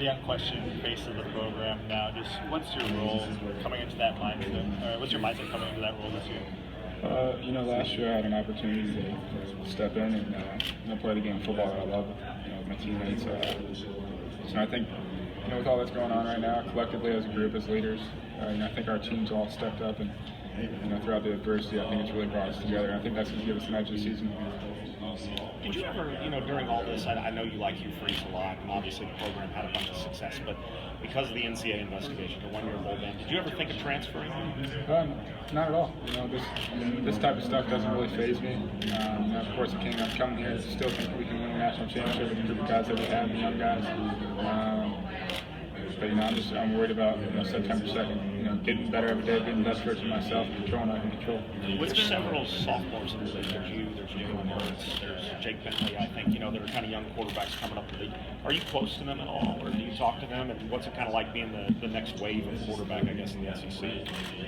The unquestioned face of the program now. Just what's your role coming into that mindset? What's your mindset coming into that role this year? Last year I had an opportunity to step in and play the game of football that I love, with my teammates. So I think, with all that's going on right now, collectively as a group, as leaders, I think our team's all stepped up, and throughout the adversity, I think it's really brought us together. I think that's going to give us an edge this season. Did you ever, during all this, I know you like Hugh Freeze a lot, and obviously the program had a bunch of success, but because of the NCAA investigation, the one-year bowl ban, did you ever think of transferring? Not at all. This type of stuff doesn't really faze me. Of course, I'm coming here to still think we can win a national championship with the group of guys that we have, the young guys. But I'm worried about September 2nd. Getting better every day, being the best version of myself, controlling what I can control. There's several sophomores in the league. There's you, there's Jalen Hurts, there's Jake Bentley. I think there are kind of young quarterbacks coming up in the league. Are you close to them at all, or do you talk to them? And what's it kind of like being the next wave of quarterback, I guess, in the SEC?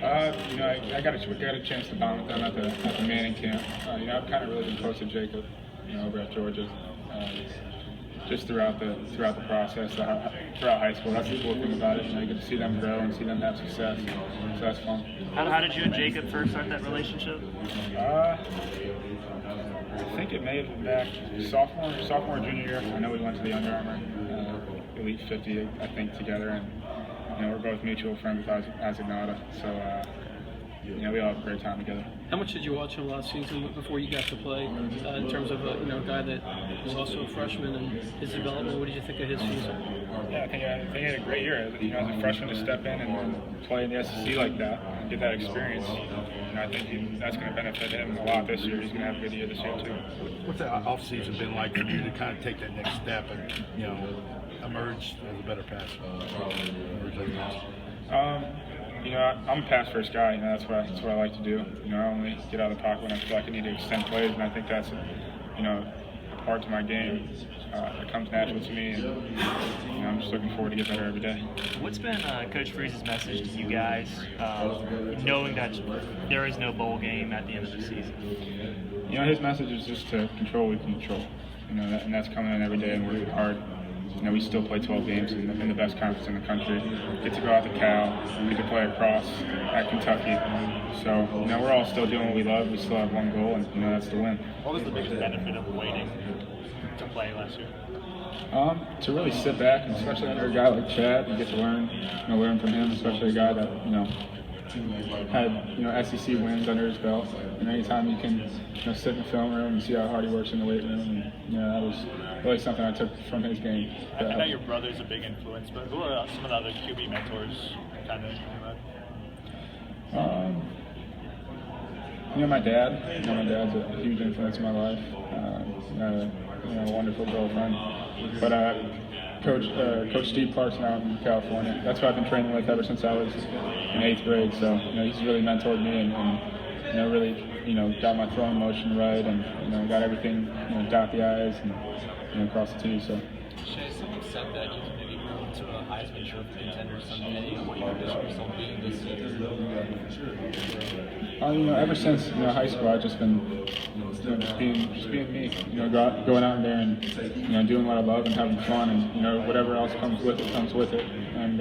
I got a chance to bond with them at the Manning camp. I've kind of really been close to Jacob, over at Georgia. Just throughout the process, throughout high school. That's the cool thing about it. You get to see them grow and see them have success. So that's fun. How did you and Jacob first start that relationship? I think it may have been back sophomore, junior year. I know we went to the Under Armour Elite 50, I think, together, and we're both mutual friends with Isaac Nada. So we all have a great time together. How much did you watch him last season before you got to play? In terms of a guy that was also a freshman and his development, what did you think of his season? Yeah, I think he had a great year. As a freshman to step in and play in the SEC like that and get that experience. I think that's going to benefit him a lot this year. He's going to have a good year this year too. What's that offseason been like for you to kind of take that next step and emerge as a better passer? I'm a pass first guy. That's what I like to do. I only get out of the pocket when I feel like I need to extend plays, and I think that's a part to my game. It comes natural to me, and I'm just looking forward to get better every day. What's been Coach Freeze's message to you guys, knowing that there is no bowl game at the end of the season? His message is just to control what we can control. And that's coming in every day and working hard. We still play 12 games in the best conference in the country. Get to go out to Cal. We can play across at Kentucky. So, we're all still doing what we love. We still have one goal, and that's to win. What was the biggest benefit of waiting to play last year? To really sit back, and especially under a guy like Chad, you get to learn from him, especially a guy that had SEC wins under his belt. And anytime you can sit in the film room and see how hard he works in the weight room, and that was really something I took from his game. I know your brother's a big influence, but who are some of the other QB mentors kind of? My dad. My dad's a huge influence in my life. A wonderful girlfriend. But Coach Steve Clarkson out in California. That's who I've been training with ever since I was in 8th grade. So he's really mentored me and really got my throwing motion right, and got everything dot the I's and cross the T's. So. Shea, someone said that you can maybe grow into a Heisman Trophy contender someday. What do you envision yourself being this season? Ever since high school, I've just been just being me. Going out there and doing what I love and having fun, and whatever else comes with it. And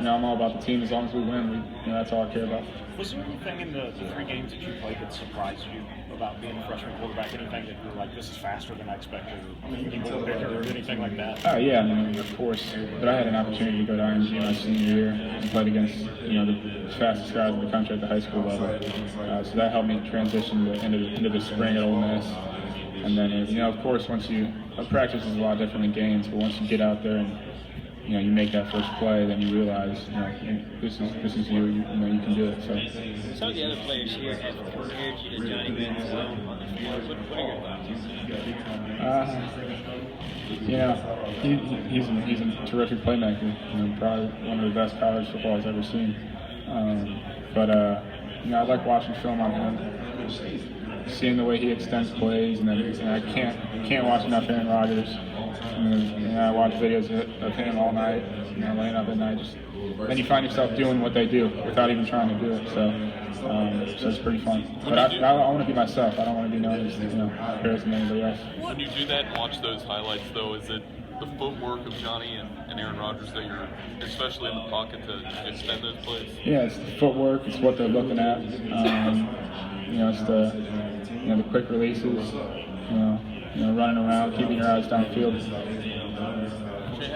I'm all about the team. As long as we win, that's all I care about. Was there anything in the 3 games that you played that surprised you about being a freshman quarterback? Anything that you were like, this is faster than I expected, or bigger, or anything like that? Yeah, of course. But I had an opportunity to go down my senior year and played against the fastest guys in the country at the high school level. So that helped me transition into the spring at Ole Miss. And then, of course, practice is a lot different than games, but once you get out there and you make that first play, then you realize, this is you. You can do it. So. Some of the other players here have compared you to Johnny Manziel on the field. What are your thoughts? He's a terrific playmaker. Probably one of the best college football I've ever seen. I like watching film on him, seeing the way he extends plays, and I can't watch enough Aaron Rodgers. I watch videos of him all night, laying up at night. Then you find yourself doing what they do without even trying to do it. So it's pretty fun. But I want to be myself. I don't want to be known as comparison to anybody else. When you do that and watch those highlights, though, is it the footwork of Johnny and Aaron Rodgers that you're, especially in the pocket, to extend those plays? Yeah, it's the footwork. It's what they're looking at. It's the quick releases. Running around, keeping your eyes downfield. Shea,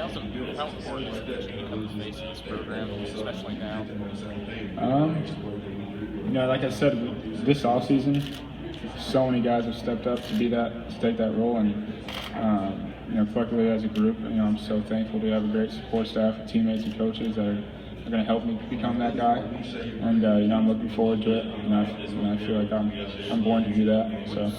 how important is it that you become the face of this program, especially now? Like I said, this offseason, so many guys have stepped up to take that role, and collectively as a group, I'm so thankful to have a great support staff of teammates and coaches that are going to help me become that guy, and I'm looking forward to it, and I feel like I'm born to do that. So.